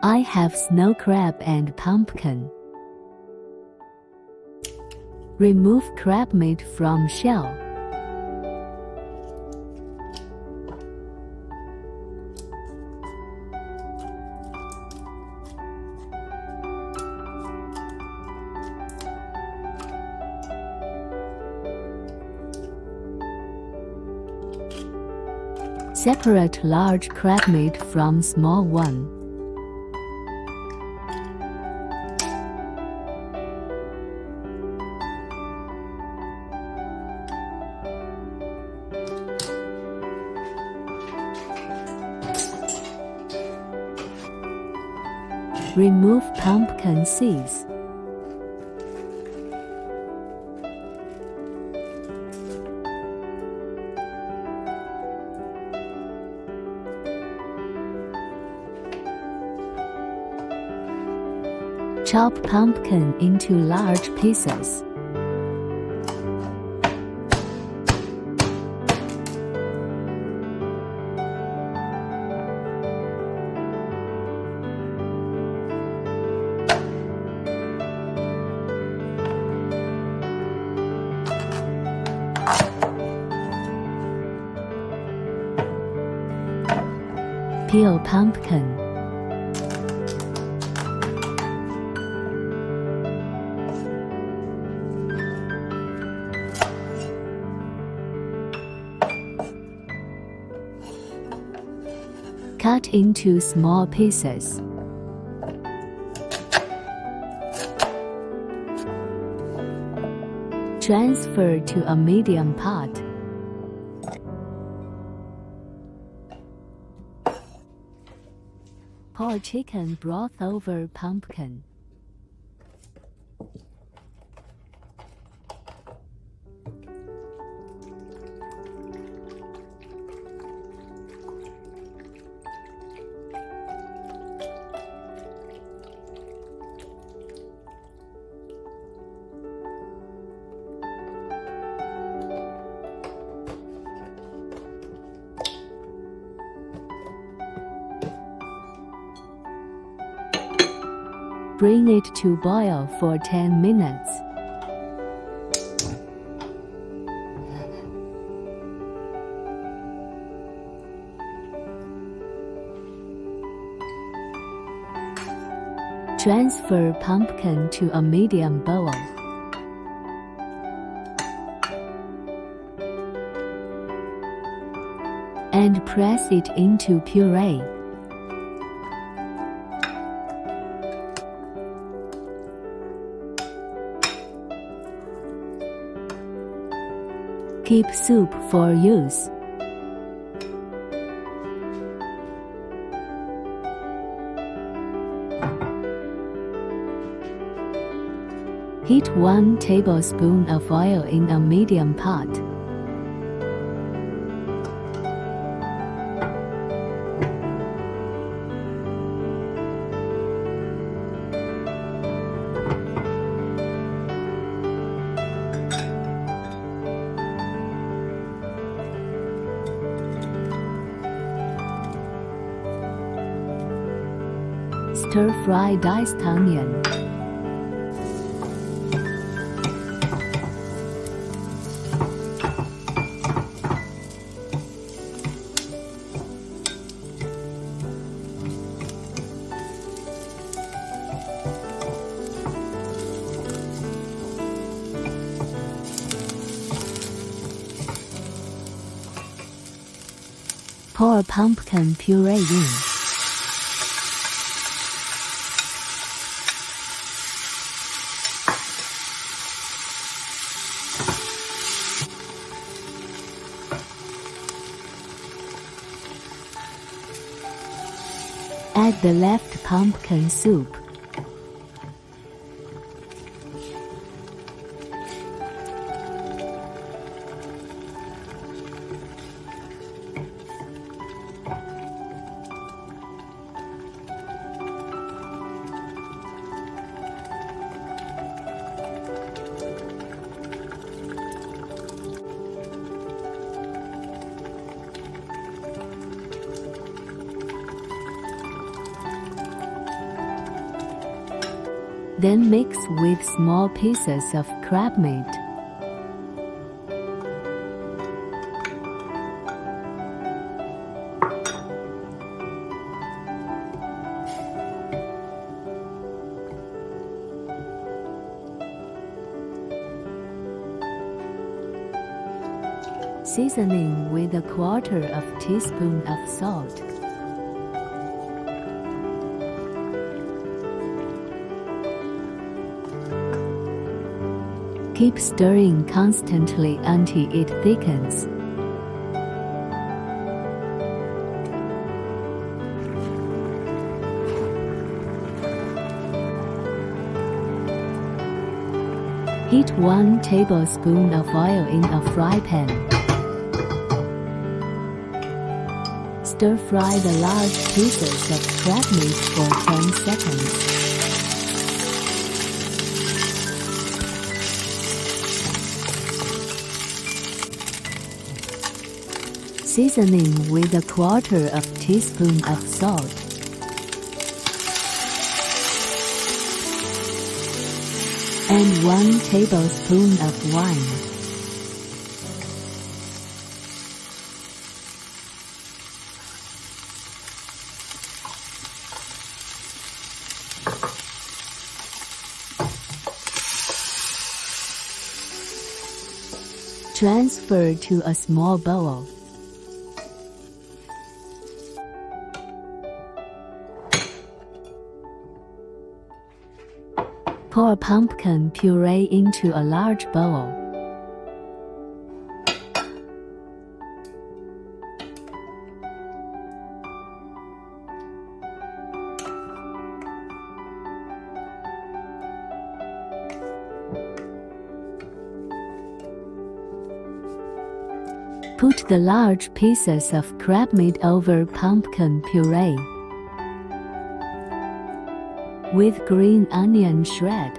I have snow crab and pumpkin. Remove crab meat from shell. Separate large crab meat from small one. Remove pumpkin seeds. Chop pumpkin into large pieces. Peel pumpkin. Cut into small pieces. Transfer to a medium pot. Pour chicken broth over pumpkin. Bring it to boil for 10 minutes. Transfer pumpkin to a medium bowl. And press it into puree. Keep soup for use. Heat 1 tablespoon of oil in a medium pot. Stir-fry diced onion. Pour pumpkin puree in. Add the left pumpkin soup. Then mix with small pieces of crab meat. Seasoning with a quarter of teaspoon of salt. Keep stirring constantly until it thickens. Heat 1 tablespoon of oil in a fry pan. Stir fry the large pieces of crab meat for 10 seconds. Seasoning with a quarter of teaspoon of salt. And 1 tablespoon of wine. Transfer to a small bowl. Pour pumpkin puree into a large bowl. Put the large pieces of crab meat over pumpkin puree with green onion shred.